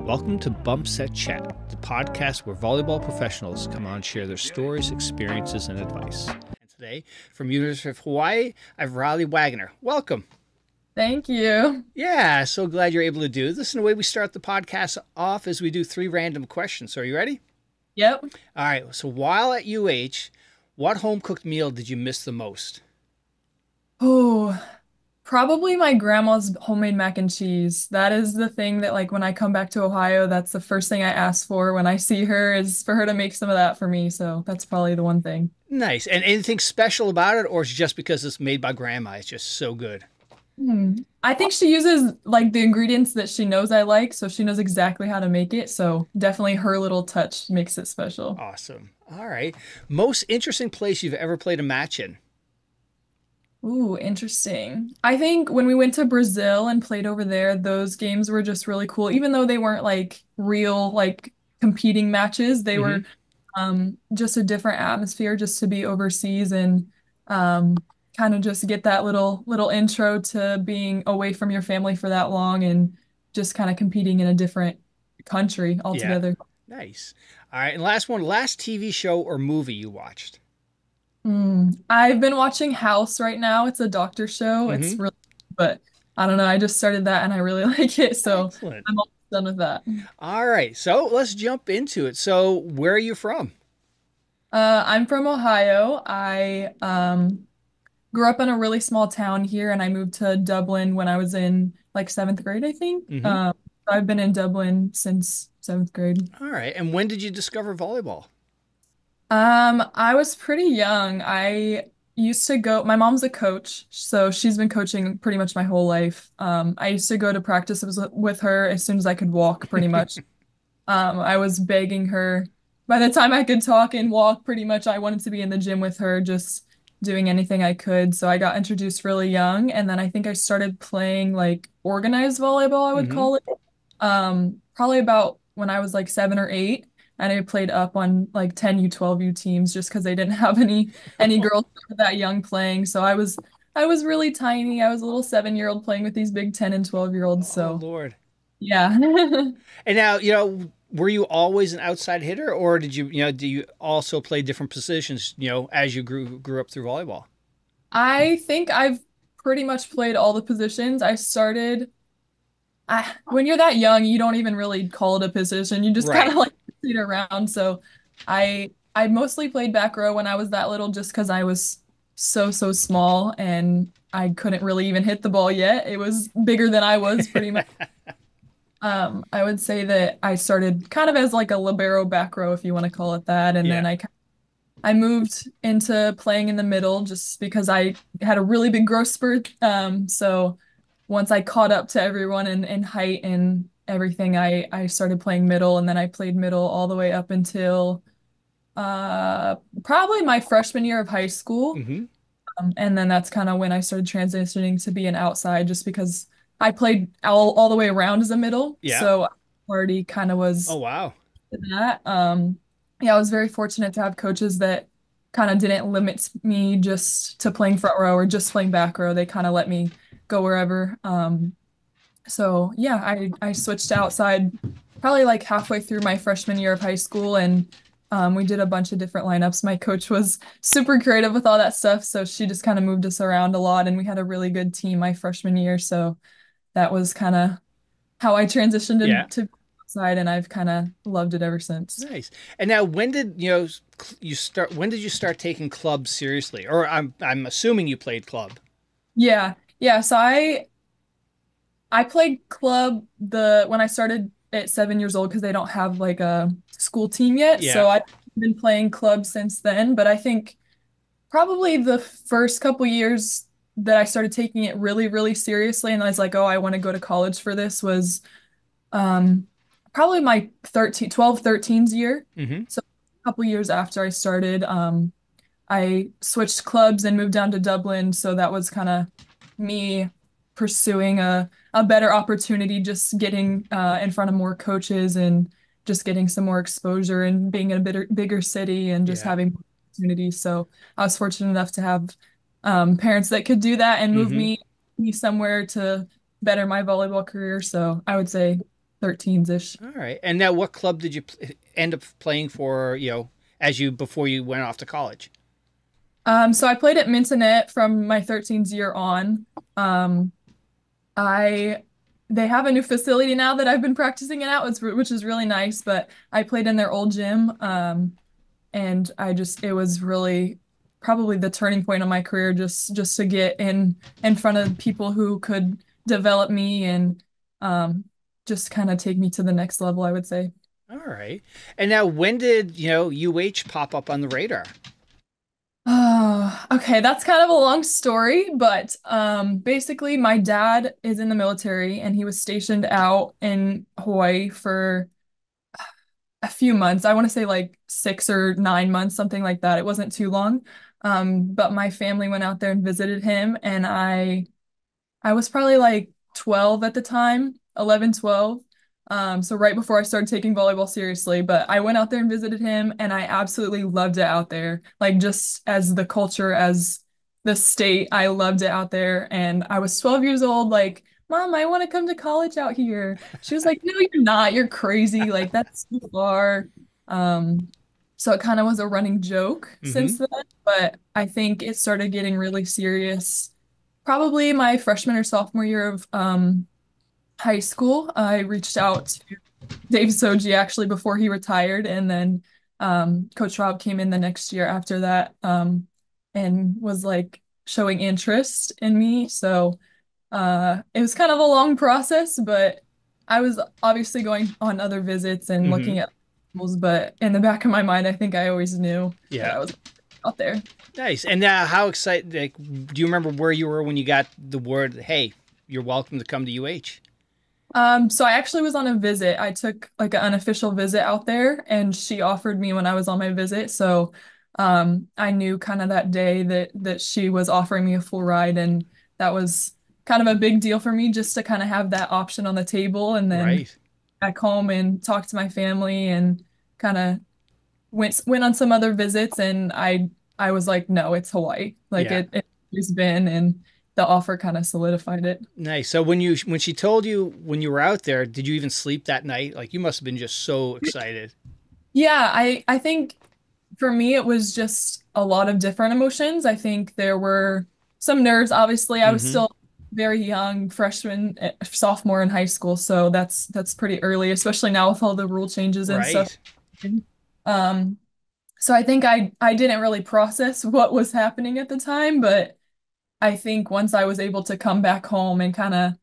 Welcome to Bump Set Chat, the podcast where volleyball professionals come on and share their stories, experiences, and advice. And today, from University of Hawai'i, I have Riley Wagoner. Welcome. Thank you. Yeah, so glad you're able to do this. And the way we start the podcast off is we do 3 random questions. So are you ready? Yep. All right. So while at UH, what home-cooked meal did you miss the most? Oh, probably my grandma's homemade mac and cheese. That is the thing that like when I come back to Ohio, that's the first thing I ask for when I see her is for her to make some of that for me. So that's probably the one thing. Nice. And anything special about it, or is it just because it's made by grandma? It's just so good. I think she uses like the ingredients that she knows I like, so she knows exactly how to make it. So definitely her little touch makes it special. Awesome. All right. Most interesting place you've ever played a match in? Ooh, interesting. I think when we went to Brazil and played over there, those games were just really cool. Even though they weren't like real like competing matches, they were just a different atmosphere just to be overseas and um kind of just get that little intro to being away from your family for that long and just kind of competing in a different country Yeah. altogether. Nice. All right. And last one, last TV show or movie you watched? I've been watching House right now. It's a doctor show. It's Mm-hmm. really, but I don't know. I just started that and I really like it, so Excellent. I'm almost done with that. All right. So let's jump into it. So where are you from? I'm from Ohio. I grew up in a really small town here, and I moved to Dublin when I was in like seventh grade, I think. Mm-hmm. I've been in Dublin since seventh grade. All right. And when did you discover volleyball? I was pretty young. I used to go, my mom's a coach, so she's been coaching pretty much my whole life. I used to go to practices with her as soon as I could walk, pretty much. I was begging her. By the time I could talk and walk, pretty much I wanted to be in the gym with her, just doing anything I could. So I got introduced really young, and then I think I started playing like organized volleyball, I would Mm-hmm. call it. Probably about when I was like 7 or 8, and I played up on like 10U, 12U teams just because they didn't have any girls that young playing. So I was really tiny. I was a little 7-year-old playing with these big 10 and 12-year-olds. Oh, So Lord. yeah. And now, were you always an outside hitter, or did do you also play different positions, as you grew up through volleyball? I think I've pretty much played all the positions. When you're that young, you don't even really call it a position. You just kind Right. of like sit around. So I mostly played back row when I was that little just because I was so small and I couldn't really even hit the ball yet. It was bigger than I was pretty much. I would say that I started kind of as like a libero back row, if you want to call it that, and Yeah. then I moved into playing in the middle just because I had a really big growth spurt. So once I caught up to everyone in height and everything, I started playing middle, and then I played middle all the way up until probably my freshman year of high school. Mm-hmm. And then that's kind of when I started transitioning to be an outside just because I played all the way around as a middle. Yeah. So I already kind of Oh, was wow. that. Yeah, I was very fortunate to have coaches that kind of didn't limit me just to playing front row or just playing back row. They kind of let me go wherever. So yeah, I switched to outside probably like halfway through my freshman year of high school, and we did a bunch of different lineups. My coach was super creative with all that stuff, so she just kind of moved us around a lot, and we had a really good team my freshman year. So that was kind of how I transitioned Yeah. into outside, and I've kind of loved it ever since. Nice. And now, when did you start? When did you start taking club seriously? Or I'm assuming you played club. Yeah, yeah. So I played club when I started at 7 years old because they don't have like a school team yet. Yeah. So I've been playing club since then. But I think probably the first couple years that I started taking it really seriously, and I was like, oh, I want to go to college for this was um probably my 13's year. Mm-hmm. So a couple years after I started, I switched clubs and moved down to Dublin. So that was kind of me pursuing a better opportunity, just getting in front of more coaches and just getting some more exposure and being in a bigger city and just Yeah. having more opportunities. So I was fortunate enough to have parents that could do that and move Mm-hmm. me somewhere to better my volleyball career. So I would say 13s-ish. All right. And now what club did you end up playing for, before you went off to college? So I played at Mintenet from my 13s year on. Um, I they have a new facility now that I've been practicing it at, which is really nice, but I played in their old gym. And it was really probably the turning point of my career just to get in front of people who could develop me and just kind of take me to the next level, I would say. All right. And now when did, UH pop up on the radar? Oh, okay, that's kind of a long story, but basically my dad is in the military and he was stationed out in Hawaii for a few months. I want to say like 6 or 9 months, something like that. It wasn't too long. But my family went out there and visited him, and I was probably like 12 at the time, 11, 12. So right before I started taking volleyball seriously, but I went out there and visited him, and I absolutely loved it out there. Like just as the culture, as the state, I loved it out there. And I was 12 years old, like, Mom, I want to come to college out here. She was like, No, you're not. You're crazy. Like that's too far. Um, so it kind of was a running joke Mm-hmm. since then, but I think it started getting really serious probably my freshman or sophomore year of high school. I reached out to Dave Soji actually before he retired, and then Coach Rob came in the next year after that and was like showing interest in me. So it was kind of a long process, but I was obviously going on other visits and Mm-hmm. looking at schools, but in the back of my mind, I think I always knew that Yeah. I was out there. Nice. And now how excited, like, do you remember where you were when you got the word, hey, you're welcome to come to UH? So I actually was on a visit. I took like an unofficial visit out there and she offered me when I was on my visit. So I knew kind of that day that she was offering me a full ride, and that was kind of a big deal for me just to kind of have that option on the table, and then Right. back home and talk to my family and kind of went on some other visits, and I was like, no, it's Hawaii. Like Yeah. it's always been, and the offer kind of solidified it. Nice. So when she told you when you were out there, did you even sleep that night? Like you must have been just so excited. Yeah, I think for me it was just a lot of different emotions. I think there were some nerves, obviously. I was Mm-hmm. still very young, freshman, sophomore in high school, so that's pretty early, especially now with all the rule changes and stuff. Right. Um, so I think I didn't really process what was happening at the time, but I think once I was able to come back home and kind of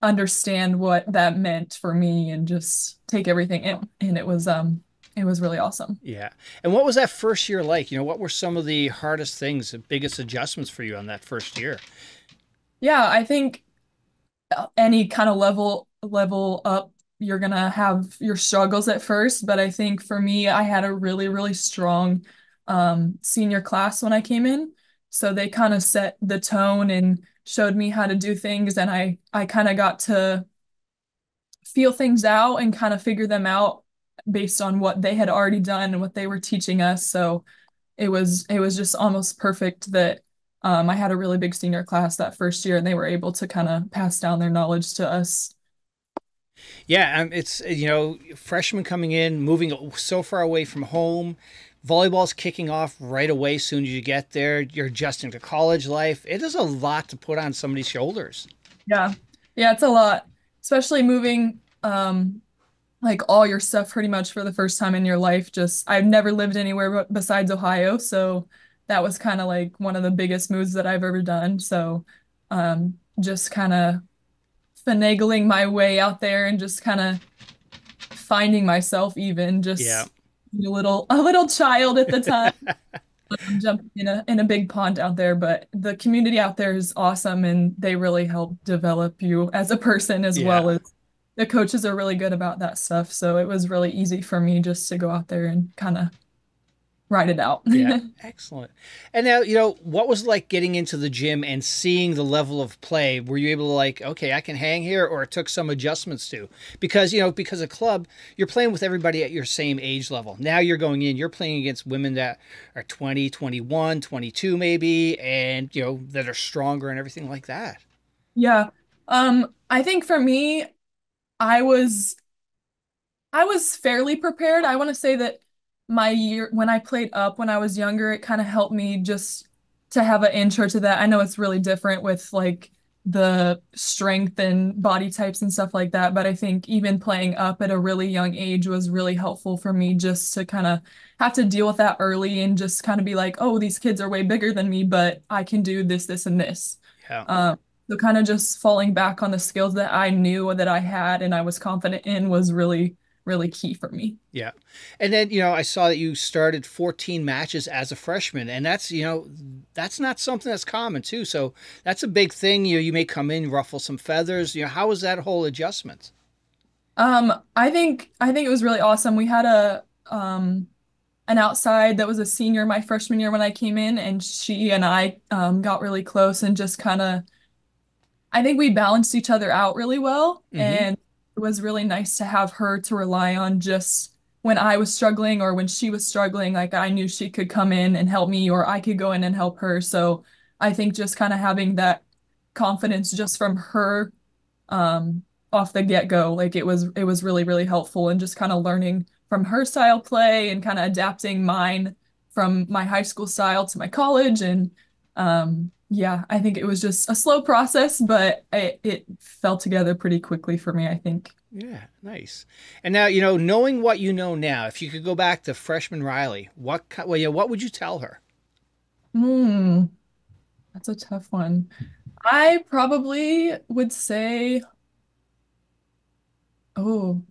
understand what that meant for me and just take everything in, and it was really awesome. Yeah. And what was that first year like? What were some of the hardest things, the biggest adjustments for you on that first year? Yeah, I think any kind of level up, you're gonna have your struggles at first, but I think for me, I had a really, really strong senior class when I came in. So they kind of set the tone and showed me how to do things, and I kind of got to feel things out and kind of figure them out based on what they had already done and what they were teaching us. So it was just almost perfect that I had a really big senior class that first year, and they were able to kind of pass down their knowledge to us. Yeah, it's freshmen coming in, moving so far away from home. Volleyball's kicking off right away as soon as you get there. You're adjusting to college life. It is a lot to put on somebody's shoulders. Yeah. Yeah, it's a lot, especially moving like all your stuff pretty much for the first time in your life. Just I've never lived anywhere besides Ohio, so that was kind of like one of the biggest moves that I've ever done. So just kind of finagling my way out there and just kind of finding myself even Yeah. just a little child at the time jumping in a big pond out there, but the community out there is awesome and they really help develop you as a person as well Yeah. as the coaches are really good about that stuff. So it was really easy for me just to go out there and kind of ride it out. Yeah, excellent. And now, what was it like getting into the gym and seeing the level of play? Were you able to like, okay, I can hang here, or it took some adjustments too? Because, because a club, you're playing with everybody at your same age level. Now you're going in, you're playing against women that are 20, 21, 22 maybe, and, that are stronger and everything like that. Yeah. I think for me, I was I was fairly prepared. I want to say that my year when I played up when I was younger, it kind of helped me just to have an intro to that. I know it's really different with like the strength and body types and stuff like that, but I think even playing up at a really young age was really helpful for me just to kind of have to deal with that early and just kind of be like, oh, these kids are way bigger than me, but I can do this, this, and this. Yeah. So kind of just falling back on the skills that I knew that I had and I was confident in was really, really key for me. Yeah. And then, I saw that you started 14 matches as a freshman, and that's not something that's common too. So that's a big thing. You may come in, ruffle some feathers. How was that whole adjustment? I think it was really awesome. We had a an outside that was a senior my freshman year when I came in, and she and I got really close and just kind of I think we balanced each other out really well, Mm-hmm. and it was really nice to have her to rely on just when I was struggling or when she was struggling. Like I knew she could come in and help me, or I could go in and help her. So I think just kind of having that confidence just from her um, off the get-go, like it was really, really helpful, and just kind of learning from her style play and kind of adapting mine from my high school style to my college. And yeah, I think it was just a slow process, but it fell together pretty quickly for me, I think. Yeah, nice. And now, knowing what you know now, if you could go back to freshman Riley, what would you tell her? Hmm, that's a tough one. I probably would say, oh,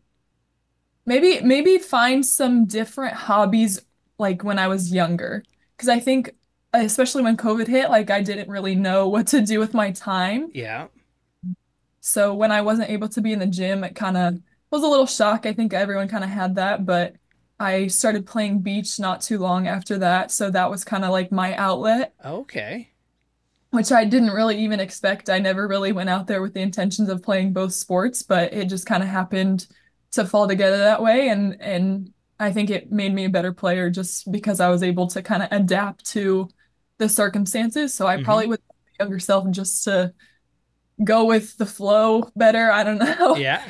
maybe find some different hobbies like when I was younger. Because I think, especially when COVID hit, like I didn't really know what to do with my time. Yeah. So when I wasn't able to be in the gym, it kind of was a little shock. I think everyone kind of had that, but I started playing beach not too long after that. So that was kind of like my outlet, Okay. which I didn't really even expect. I never really went out there with the intentions of playing both sports, but it just kind of happened to fall together that way. And I think it made me a better player just because I was able to kind of adapt to the circumstances. So I Mm-hmm. probably would tell my younger self just to go with the flow better. I don't know. Yeah.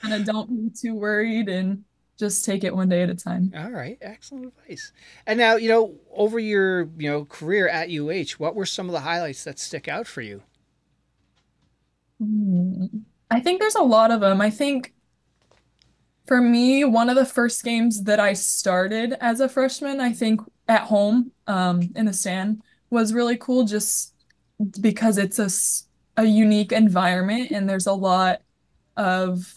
Kind of don't be too worried and just take it one day at a time. All right. Excellent advice. And now, over your, career at UH, what were some of the highlights that stick out for you? Hmm. I think there's a lot of them. I think for me, one of the first games that I started as a freshman, I think at home, in the stand, was really cool just because it's a unique environment and there's a lot of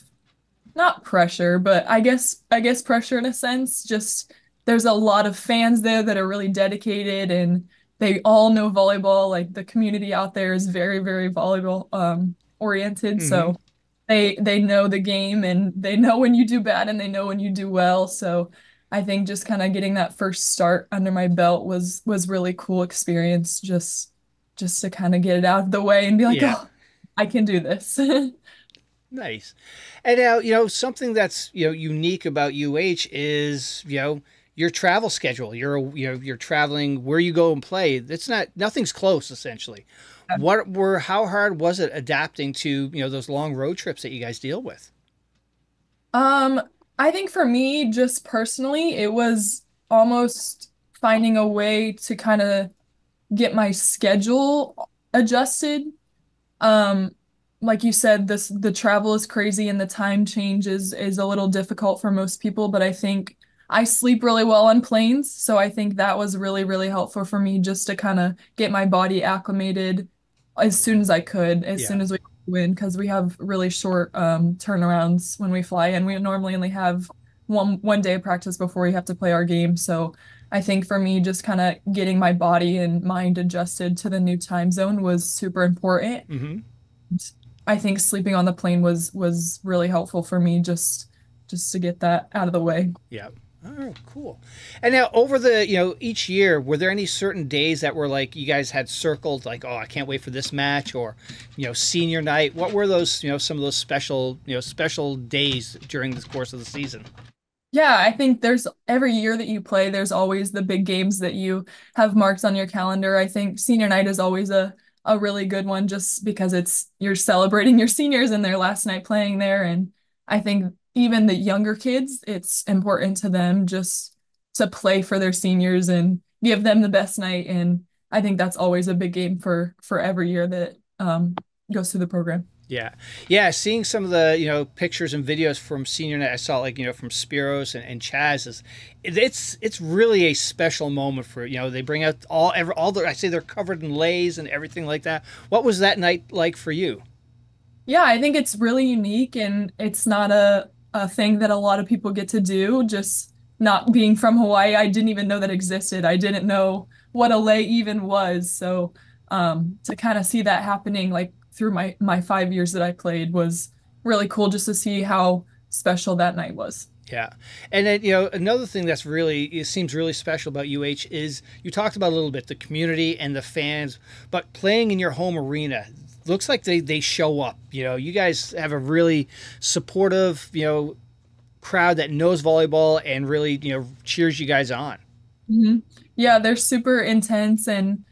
not pressure, but I guess pressure in a sense. Just there's a lot of fans there that are really dedicated and they all know volleyball. Like the community out there is very, very volleyball oriented. Mm-hmm. So they know the game and they know when you do bad and they know when you do well. So I think just kind of getting that first start under my belt was really cool experience just to kind of get it out of the way and be like, Yeah. oh, I can do this. Nice. And now, something that's, unique about UH is, your travel schedule. You're traveling where you go and play. Nothing's close essentially. How hard was it adapting to, those long road trips that you guys deal with? Um, I think for me, just personally, it was almost finding a way to kind of get my schedule adjusted. Um, like you said, the travel is crazy and the time change is a little difficult for most people, but I think I sleep really well on planes, so I think that was really, really helpful for me just to kind of get my body acclimated as soon as I could, as Yeah. soon as we win, because we have really short turnarounds when we fly, and we normally only have one day of practice before we have to play our game. So I think for me, just kind of getting my body and mind adjusted to the new time zone was super important. Mm-hmm. I think sleeping on the plane was really helpful for me just to get that out of the way. Yeah. Oh, cool. And now over each year, were there any certain days that were like you guys had circled, like, oh, I can't wait for this match, or, senior night? What were those, some of those special days during the course of the season? Yeah, I think there's every year that you play, there's always the big games that you have marked on your calendar. I think senior night is always a really good one just because it's you're celebrating your seniors and their last night playing there. And I think even the younger kids, it's important to them just to play for their seniors and give them the best night. And I think that's always a big game for every year that goes through the program. Yeah. Yeah. Seeing some of the, pictures and videos from senior night, I saw like, from Spiros and Chaz it's really a special moment for, they bring out all the, I say they're covered in leis and everything like that. What was that night like for you? Yeah, I think it's really unique and it's not a thing that a lot of people get to do. Just not being from Hawaii, I didn't even know that existed. I didn't know what a lei even was. So to kind of see that happening like through my 5 years that I played was really cool just to see how special that night was. Yeah. And then, another thing that's really, it seems really special about UH is you talked about a little bit the community and the fans, but playing in your home arena looks like they show up. You guys have a really supportive, crowd that knows volleyball and really, cheers you guys on. hmm Yeah, they're super intense and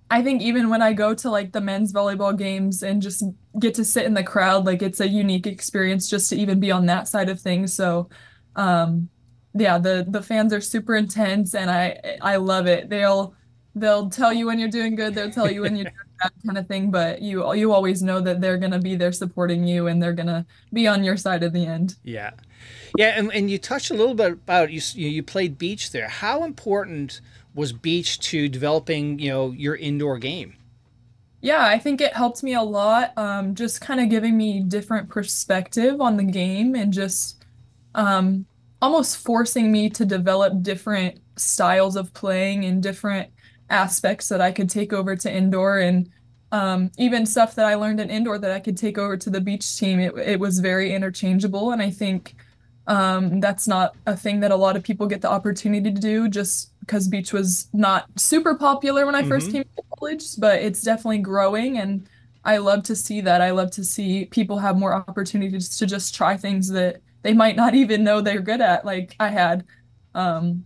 I think even when I go to like the men's volleyball games and just get to sit in the crowd, like it's a unique experience just to even be on that side of things. So um yeah, the fans are super intense and I love it. They'll tell you when you're doing good, they'll tell you when you're doing bad kind of thing, but you always know that they're gonna be there supporting you and they're gonna be on your side at the end. Yeah. Yeah. And you touched a little bit about you played beach there. How important was beach to developing, your indoor game? Yeah, I think it helped me a lot, just kind of giving me different perspective on the game and just um, almost forcing me to develop different styles of playing and different aspects that I could take over to indoor and even stuff that I learned in indoor that I could take over to the beach team. It was very interchangeable, and I think that's not a thing that a lot of people get the opportunity to do just because beach was not super popular when I first Mm-hmm. came to college, but it's definitely growing and I love to see that. I love to see people have more opportunities to just try things that they might not even know they're good at, like I had. Um,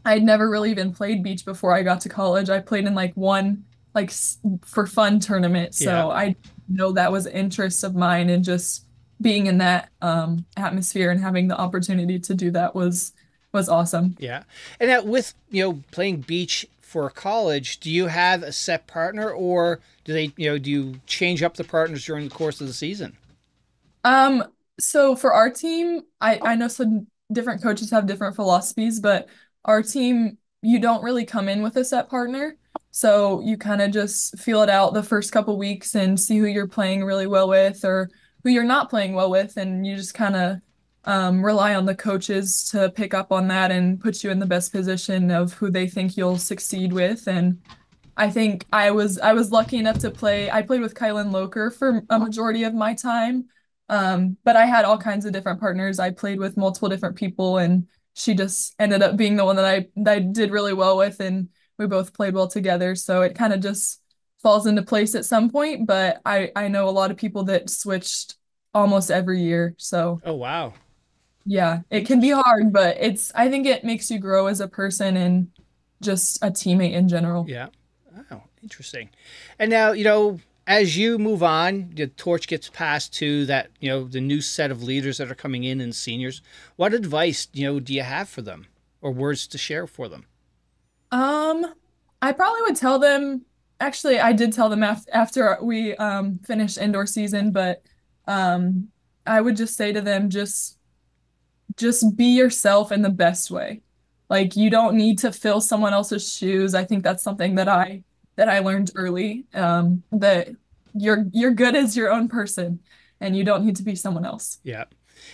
I'd never really even played beach before I got to college. I played in like one for fun tournament, Yeah. so I know that was interest of mine and just being in that atmosphere and having the opportunity to do that was awesome. Yeah. And now with, playing beach for college, do you have a set partner or do you change up the partners during the course of the season? Um, so for our team, I know some different coaches have different philosophies, but our team, you don't really come in with a set partner. So you kind of just feel it out the first couple weeks and see who you're playing really well with or who you're not playing well with, and you just kind of rely on the coaches to pick up on that and put you in the best position of who they think you'll succeed with. And I think I was lucky enough to play. I played with Kylan Loker for a majority of my time. But I had all kinds of different partners. I played with multiple different people and she just ended up being the one that I did really well with and we both played well together. So it kind of just falls into place at some point, but I know a lot of people that switched almost every year. So Oh, wow. yeah, it can be Interesting. hard, but I think it makes you grow as a person and just a teammate in general. Yeah. Oh, interesting. And now, as you move on, the torch gets passed to that, the new set of leaders that are coming in and seniors. What advice, do you have for them or words to share for them? Um, I probably would tell them, actually, I did tell them after we finished indoor season, but um I would just say to them just be yourself in the best way. Like you don't need to fill someone else's shoes. I think that's something that I learned early, that you're good as your own person and you don't need to be someone else. Yeah.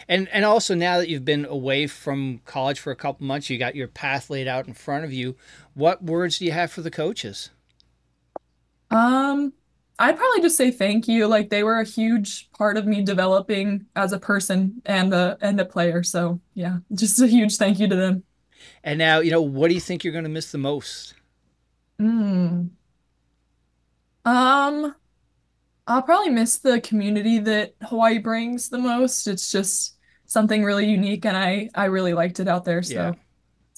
And also now that you've been away from college for a couple months, you got your path laid out in front of you. What words do you have for the coaches? Um, I'd probably just say thank you. Like they were a huge part of me developing as a person and a player. So yeah, just a huge thank you to them. And now, what do you think you're going to miss the most? Mm. Um, I'll probably miss the community that Hawaii brings the most. It's just something really unique and I really liked it out there. Yeah.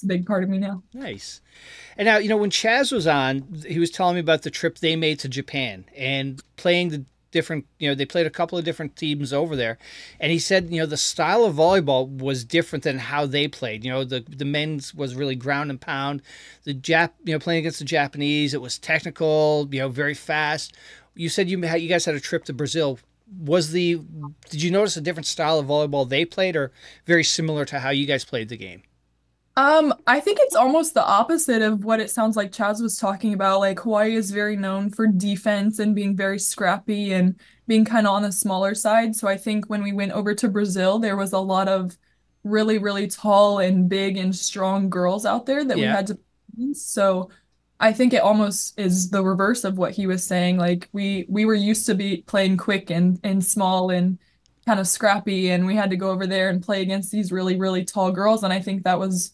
So it's a big part of me now. Nice. And now, when Chaz was on, he was telling me about the trip they made to Japan and playing the different, they played a couple of different teams over there. And he said, the style of volleyball was different than how they played. The men's was really ground and pound. Playing against the Japanese, it was technical, very fast. You said you guys had a trip to Brazil. Did you notice a different style of volleyball they played, or very similar to how you guys played the game? I think it's almost the opposite of what it sounds like Chaz was talking about. Like Hawaii is very known for defense and being very scrappy and being kind of on the smaller side. So I think when we went over to Brazil, there was a lot of really, really tall and big and strong girls out there that we Yeah. had to. So I think it almost is the reverse of what he was saying. Like we were used to be playing quick and small and kind of scrappy, and we had to go over there and play against these really, really tall girls. And I think that was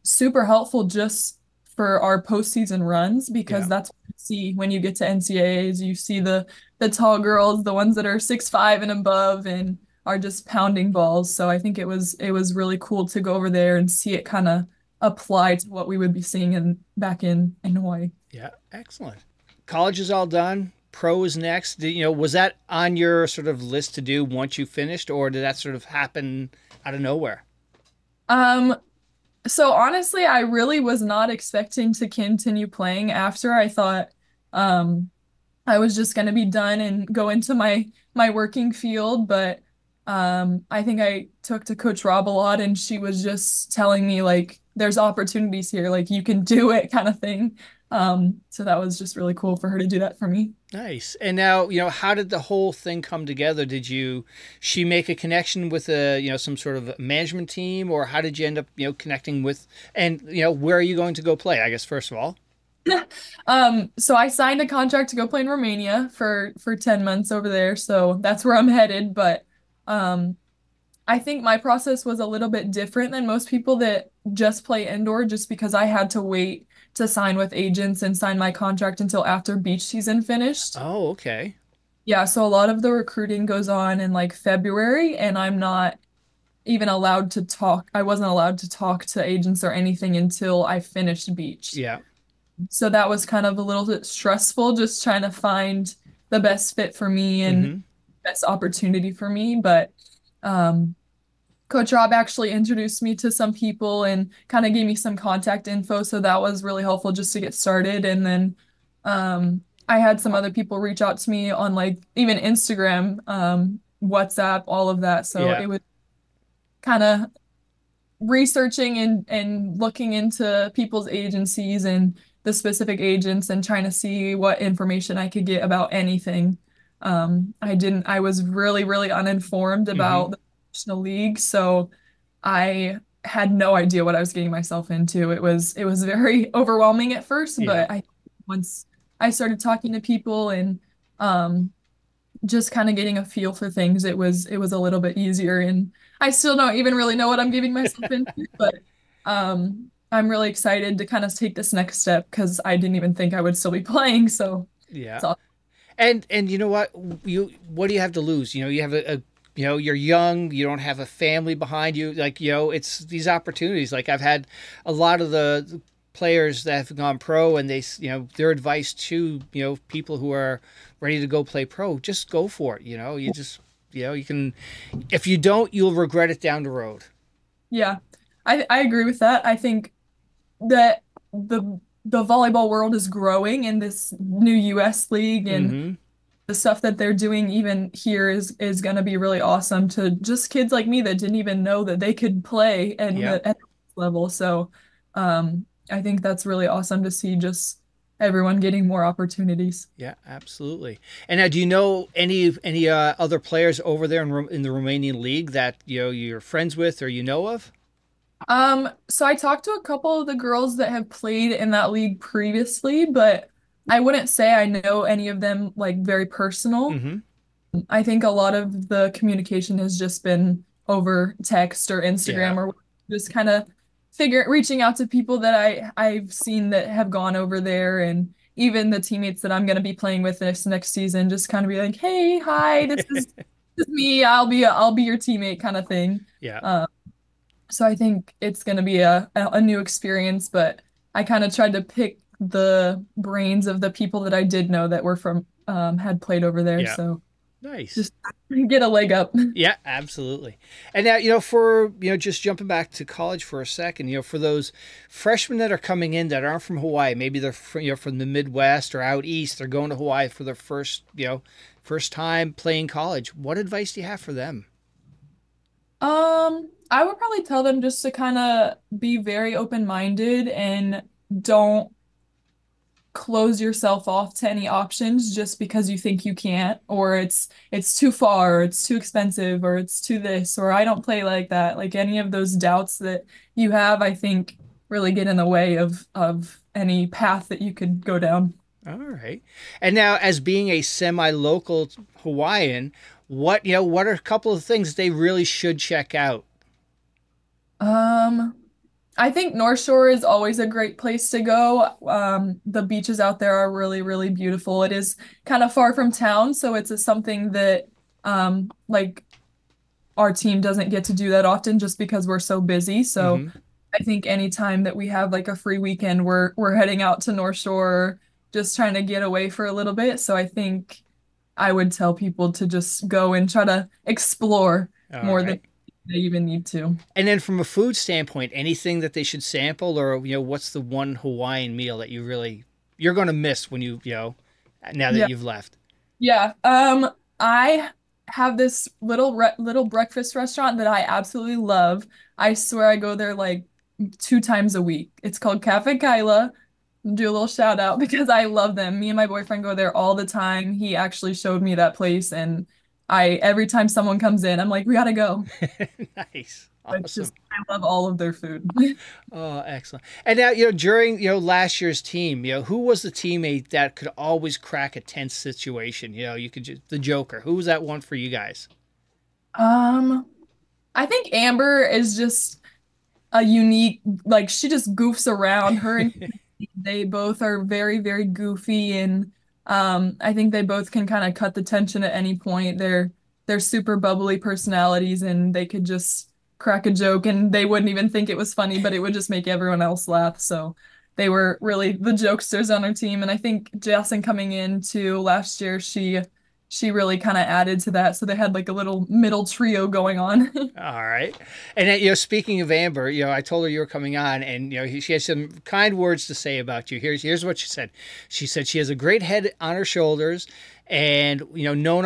super helpful just for our postseason runs because Yeah. that's what you see when you get to NCAAs. You see the tall girls, the ones that are 6'5" and above, and are just pounding balls. So I think it was really cool to go over there and see it kind of apply to what we would be seeing back in Hawaii. Yeah. Excellent. College is all done. Pro is next. Was that on your sort of list to do once you finished, or did that sort of happen out of nowhere? Um, So honestly, I really was not expecting to continue playing after. I thought I was just going to be done and go into my working field, but I think I took to Coach Rob a lot, and she was just telling me like there's opportunities here, like you can do it kind of thing. So that was just really cool for her to do that for me. Nice. And now, how did the whole thing come together? She make a connection with some sort of management team, or how did you end up, connecting with, and, where are you going to go play? I guess, first of all. So I signed a contract to go play in Romania for 10 months over there, so that's where I'm headed, but um I think my process was a little bit different than most people that just play indoor just because I had to wait to sign with agents and sign my contract until after beach season finished. Oh, okay. Yeah, so a lot of the recruiting goes on in like February, and I'm not even allowed to talk. I wasn't allowed to talk to agents or anything until I finished beach. Yeah. So that was kind of a little bit stressful, just trying to find the best fit for me and Mm-hmm. best opportunity for me. But um, Coach Rob actually introduced me to some people and kind of gave me some contact info. So that was really helpful just to get started. And then I had some other people reach out to me on like even Instagram, WhatsApp, all of that. So Yeah. it was kind of researching and looking into people's agencies and the specific agents and trying to see what information I could get about anything. I was really, really uninformed Mm-hmm. about the professional league, so I had no idea what I was getting myself into. It was very overwhelming at first, Yeah. but once I started talking to people and um, just kind of getting a feel for things, it was a little bit easier. And I still don't even really know what I'm getting myself into, but I'm really excited to kind of take this next step because I didn't even think I would still be playing. So Yeah. it's all And you know what? What do you have to lose? You have you're young, you don't have a family behind you. Like, it's these opportunities. Like, I've had a lot of the players that have gone pro, and their advice to, people who are ready to go play pro, just go for it. You just, you can, if you don't, you'll regret it down the road. yeah. I agree with that. I think that the volleyball world is growing in this new US league, and Mm-hmm. the stuff that they're doing even here is going to be really awesome to just kids like me that didn't even know that they could play Yeah. at this level. So I think that's really awesome to see just everyone getting more opportunities. Yeah, absolutely. And now, do you know any other players over there in the Romanian league that you're friends with or you know of? So I talked to a couple of the girls that have played in that league previously, but I wouldn't say I know any of them like very personal. Mm-hmm. I think a lot of the communication has just been over text or Yeah. Instagram or just kind of reaching out to people that I've seen that have gone over there, and even the teammates that I'm going to be playing with this next season, just kind of be like, "Hey, hi, this is me. I'll be your teammate," kind of thing. Yeah. Um, So I think it's going to be a new experience, but I kind of tried to pick the brains of the people that I did know that were from had played over there. Yeah. So Nice. just get a leg up. Yeah, absolutely. And now, for, just jumping back to college for a second, for those freshmen that are coming in that aren't from Hawaii, maybe they're from the Midwest or out east, they're going to Hawaii for their first time playing college. What advice do you have for them? I would probably tell them just to kind of be very open-minded and don't close yourself off to any options just because you think you can't, or it's too far, or it's too expensive, or it's too this, or I don't play like that. Like any of those doubts that you have, I think really get in the way of any path that you could go down. All right. And now, as being a semi-local Hawaiian, what are a couple of things they really should check out? Um, I think North Shore is always a great place to go. The beaches out there are really, really beautiful. It is kind of far from town, so it's something that like our team doesn't get to do that often just because we're so busy. So Mm-hmm. I think anytime that we have like a free weekend, we're heading out to North Shore, just trying to get away for a little bit. So I think I would tell people to just go and try to explore All more than right. they even need to. And then from a food standpoint, anything that they should sample, or what's the one Hawaiian meal that you're going to miss when now Yeah. that you've left? Yeah. I have this little breakfast restaurant that I absolutely love. I swear I go there like 2 times a week. It's called Cafe Kyla. Do a little shout out because I love them. Me and my boyfriend go there all the time. He actually showed me that place, and I every time someone comes in, I'm like, we gotta go. Nice. It's Awesome. just I love all of their food. Oh, excellent. And now, during, last year's team, who was the teammate that could always crack a tense situation? You could just, the Joker. Who was that one for you guys? Um, I think Amber is just a unique, like she just goofs around. Her and they both are very, very goofy, and I think they both can kind of cut the tension at any point. They're super bubbly personalities, and they could just crack a joke, and they wouldn't even think it was funny, but it would just make everyone else laugh. So they were really the jokesters on our team, and I think Jason coming in too last year, she really kind of added to that. So they had like a little middle trio going on. All right. And then, speaking of Amber, I told her you were coming on, and she has some kind words to say about you. Here's what she said. She said she has a great head on her shoulders, and known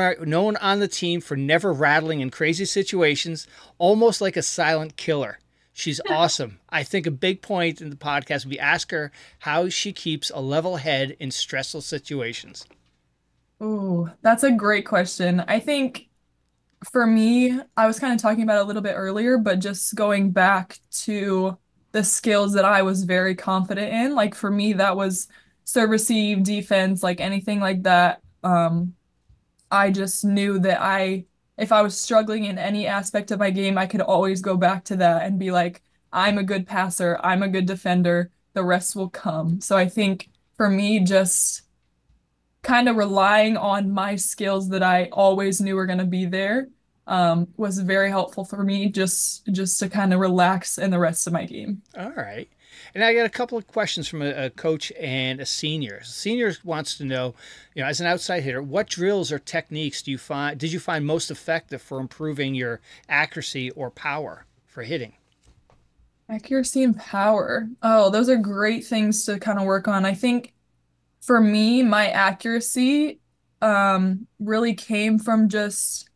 on the team for never rattling in crazy situations, almost like a silent killer. She's awesome. I think a big point in the podcast would be ask her how she keeps a level head in stressful situations. Oh, that's a great question. I think for me, I was kind of talking about it a little bit earlier, but just going back to the skills that I was very confident in, like for me, that was serve receive, defense, like anything like that. I just knew that if I was struggling in any aspect of my game, I could always go back to that and be like, I'm a good passer, I'm a good defender, the rest will come. So I think for me, just kind of relying on my skills that I always knew were going to be there was very helpful for me just to kind of relax in the rest of my game. All right. And I got a couple of questions from a coach and a senior. Senior wants to know, as an outside hitter, what drills or techniques did you find most effective for improving your accuracy or power for hitting? Accuracy and power. Oh, those are great things to kind of work on. I think for me, my accuracy really came from just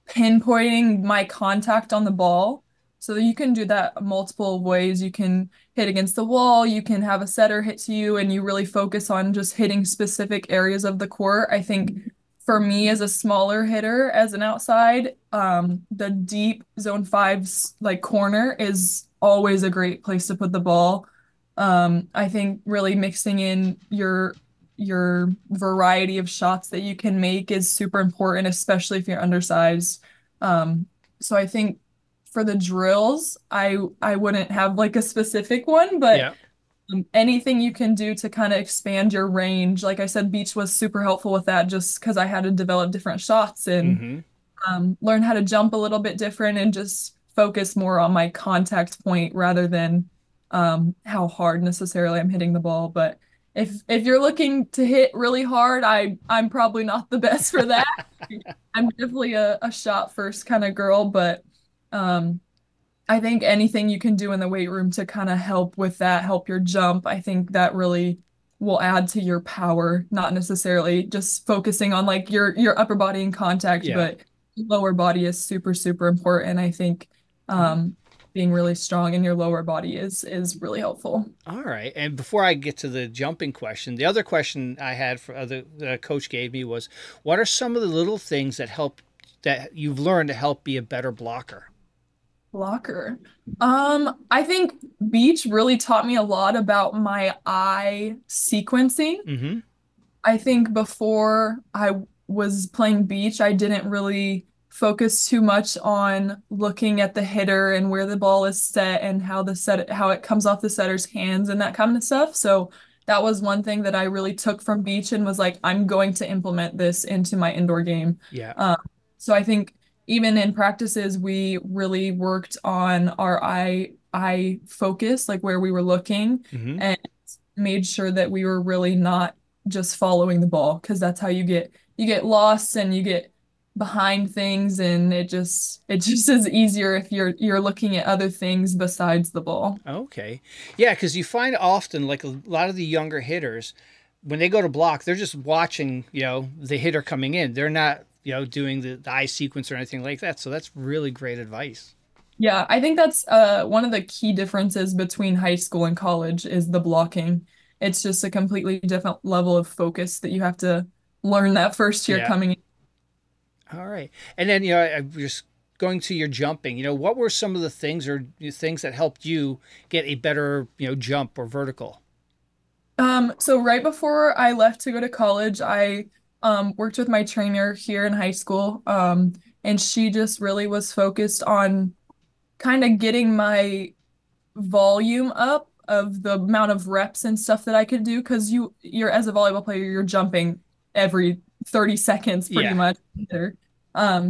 pinpointing my contact on the ball. So you can do that multiple ways. You can hit against the wall, you can have a setter hit to you, and you really focus on just hitting specific areas of the court. I think for me as a smaller hitter, as an outside, the deep zone fives like corner is always a great place to put the ball. I think really mixing in your variety of shots that you can make is super important, especially if you're undersized. So I think for the drills, I wouldn't have like a specific one, but Yeah. anything you can do to kind of expand your range. Like I said, beach was super helpful with that just because I had to develop different shots and Mm-hmm. learn how to jump a little bit different and just focus more on my contact point rather than how hard necessarily I'm hitting the ball. But if you're looking to hit really hard, I'm probably not the best for that. I'm definitely a shot first kind of girl, but um, I think anything you can do in the weight room to kind of help with that, help your jump, I think that really will add to your power, not necessarily just focusing on like your upper body in contact, Yeah. but lower body is super, super important. I think Oh, being really strong in your lower body is really helpful. all right. And before I get to the jumping question, the other question I had for the coach gave me was, what are some of the little things that you've learned to help be a better blocker? Blocker. I think beach really taught me a lot about my eye sequencing. Mm-hmm. I think before I was playing beach, I didn't really focus too much on looking at the hitter and where the ball is set and how it comes off the setter's hands and that kind of stuff. So that was one thing that I really took from beach and was like, I'm going to implement this into my indoor game. Yeah. Um, so I think even in practices, we really worked on our eye focus, like where we were looking, Mm-hmm. and made sure that we were really not just following the ball because that's how you get lost and you get behind things and it just is easier if you're looking at other things besides the ball. Okay. Yeah, because you find often, like a lot of the younger hitters, when they go to block, they're just watching, the hitter coming in. They're not, doing the eye sequence or anything like that. So that's really great advice. Yeah, I think that's one of the key differences between high school and college is the blocking. It's just a completely different level of focus that you have to learn that first year Yeah. coming in. All right. And then, I'm just going to your jumping, what were some of the things or things that helped you get a better, jump or vertical? So right before I left to go to college, I worked with my trainer here in high school. And she just really was focused on kind of getting my volume up of the amount of reps and stuff that I could do because you're as a volleyball player, you're jumping every 30 seconds pretty Yeah. much either.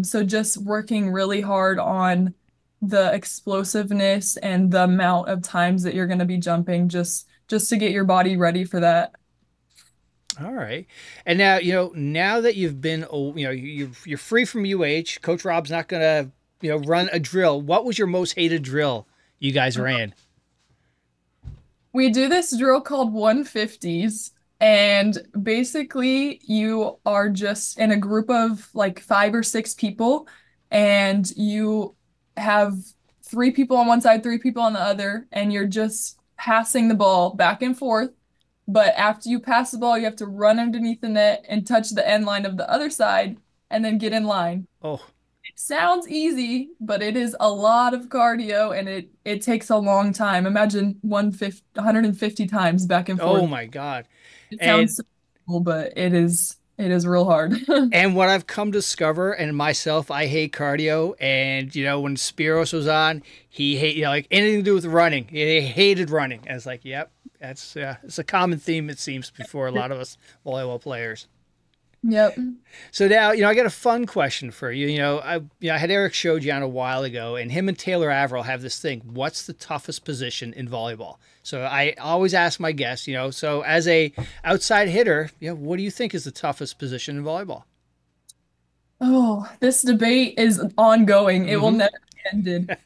So just working really hard on the explosiveness and the amount of times that you're going to be jumping just to get your body ready for that. All right. And now, now that you've been, you're free from UH, Coach Rob's not going to, run a drill. What was your most hated drill you guys ran? We do this drill called 150s, and basically you are just in a group of like 5 or 6 people, and you have 3 people on one side, 3 people on the other, and you're just passing the ball back and forth. But after you pass the ball, you have to run underneath the net and touch the end line of the other side and then get in line. Oh, Sounds easy, but it is a lot of cardio and it takes a long time. Imagine 150 times back and oh forth. my God. It And sounds so cool, but it is real hard. And what I've come to discover, and myself, I hate cardio. And when Spiros was on, he hate like anything to do with running. He hated running. I was like, yep, that's it's a common theme it seems before a lot of us volleyball players. Yep. So now, I got a fun question for you. I had Eric showed you on a while ago, and him and Taylor Averill have this thing. What's the toughest position in volleyball? So I always ask my guests, so as a outside hitter, what do you think is the toughest position in volleyball? Oh, this debate is ongoing. It will Mm-hmm. never be ended.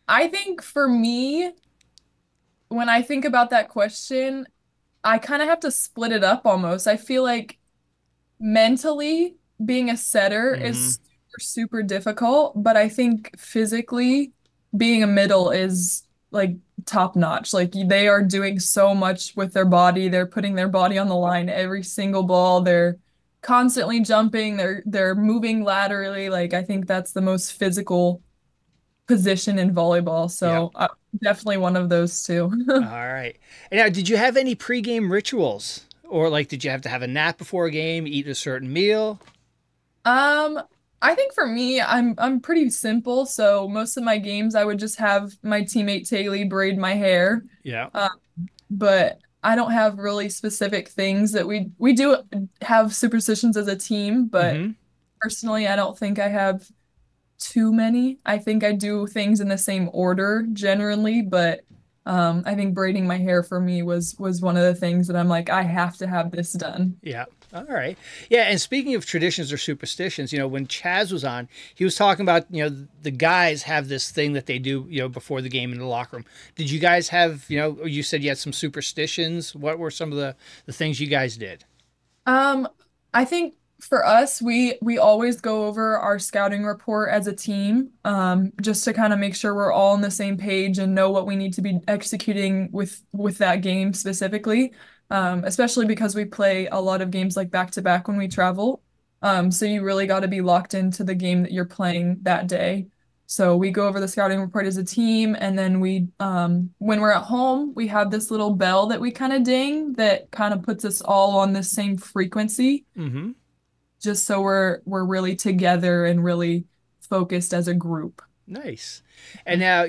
I think for me, when I think about that question, I kind of have to split it up almost. I feel like mentally being a setter Mm-hmm. is super, super difficult, but I think physically being a middle is like top notch. Like they are doing so much with their body. They're putting their body on the line every single ball. They're constantly jumping. They're moving laterally. Like I think that's the most physical position in volleyball. Yep. So definitely one of those two. All right. And now, did you have any pregame rituals? Or like, did you have to have a nap before a game, eat a certain meal? Um, I think for me, I'm pretty simple. So most of my games, I would just have my teammate Taylor braid my hair. Yeah. Uh, but I don't have really specific things that we do have superstitions as a team, but Mm-hmm. personally, I don't think I have too many. I think I do things in the same order generally, but I think braiding my hair for me was one of the things that I'm like, I have to have this done. Yeah. All right. Yeah. And speaking of traditions or superstitions, when Chaz was on, he was talking about, the guys have this thing that they do, before the game in the locker room. Did you guys have, you said you had some superstitions. What were some of the things you guys did? Um, I think for us, we always go over our scouting report as a team, just to kind of make sure we're all on the same page and know what we need to be executing with that game specifically. Especially because we play a lot of games like back to back when we travel. So you really got to be locked into the game that you're playing that day. So we go over the scouting report as a team, and then when we're at home, we have this little bell that we kind of ding that kind of puts us all on the same frequency, Mm-hmm. just so we're really together and really focused as a group. Nice. And now,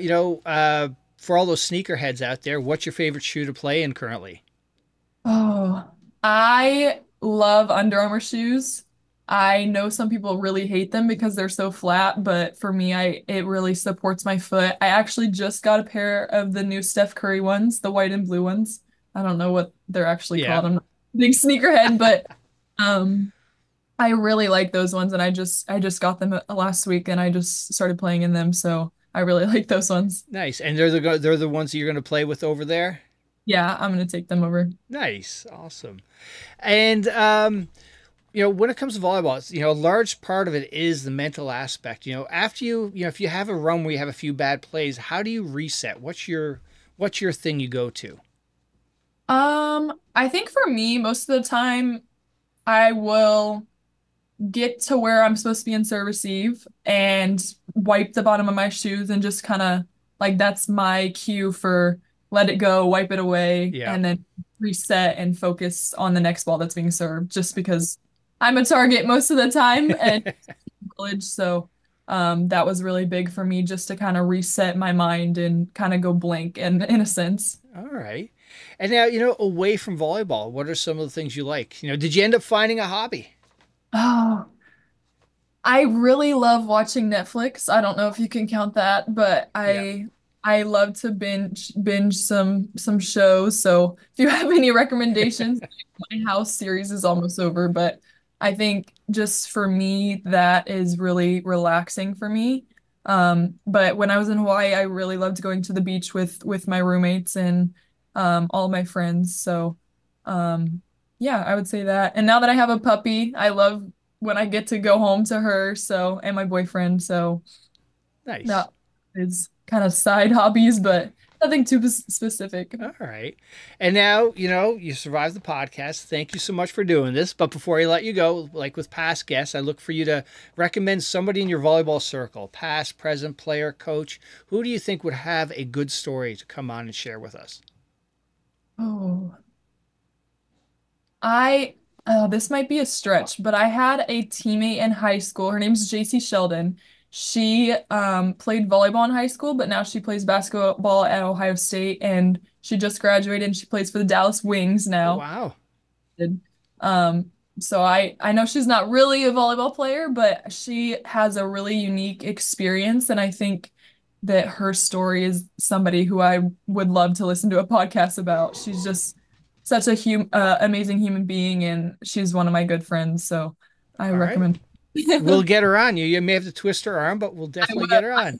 for all those sneakerheads out there, what's your favorite shoe to play in currently? Oh, I love Under Armour shoes. I know some people really hate them because they're so flat, but for me, it really supports my foot. I actually just got a pair of the new Steph Curry ones, the white and blue ones. I don't know what they're actually Yeah. called. I'm not a big sneakerhead, but um I really like those ones, and I just got them last week and I just started playing in them, so I really like those ones. Nice. And they're the ones that you're going to play with over there? Yeah, I'm gonna take them over. Nice. Awesome. And when it comes to volleyball, a large part of it is the mental aspect. After if you have a run where you have a few bad plays, how do you reset? What's your thing you go to? I think for me, most of the time I will get to where I'm supposed to be in service eve and wipe the bottom of my shoes and just kind of like that's my cue for let it go, wipe it away, Yeah. and then reset and focus on the next ball that's being served just because I'm a target most of the time and college, so that was really big for me just to kind of reset my mind and kind of go blank and in a sense. All right. And now, away from volleyball, what are some of the things you like? Did you end up finding a hobby? Oh, I really love watching Netflix. I don't know if you can count that, but Yeah. I love to binge some shows. So if you have any recommendations, my house series is almost over, but I think just for me that is really relaxing for me. But when I was in Hawaii, I really loved going to the beach with my roommates and all my friends. So yeah, I would say that. And now that I have a puppy, I love when I get to go home to her, so and my boyfriend, so Nice. that is kind of side hobbies, but nothing too specific. All right. And now, you survived the podcast. Thank you so much for doing this. But before I let you go, like with past guests, I look for you to recommend somebody in your volleyball circle, past, present, player, coach. Who do you think would have a good story to come on and share with us? Oh, I this might be a stretch, but I had a teammate in high school. Her name's Jacey Sheldon. She played volleyball in high school, but now she plays basketball at Ohio State, and she just graduated and she plays for the Dallas Wings Oh, now. wow. Um, so I know she's not really a volleyball player, but she has a really unique experience, and I think that her story is somebody who I would love to listen to a podcast about. She's just such a amazing human being, and she's one of my good friends, so I All right. recommend. We'll I get her on. You may have to twist her arm, but we'll definitely get her on.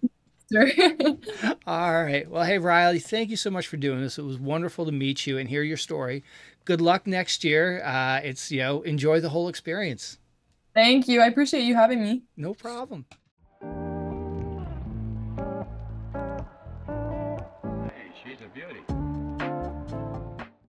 would. All right. Well, hey, Riley, thank you so much for doing this. It was wonderful to meet you and hear your story. Good luck next year. Enjoy the whole experience. Thank you. I appreciate you having me. No problem. Hey, she's a beauty.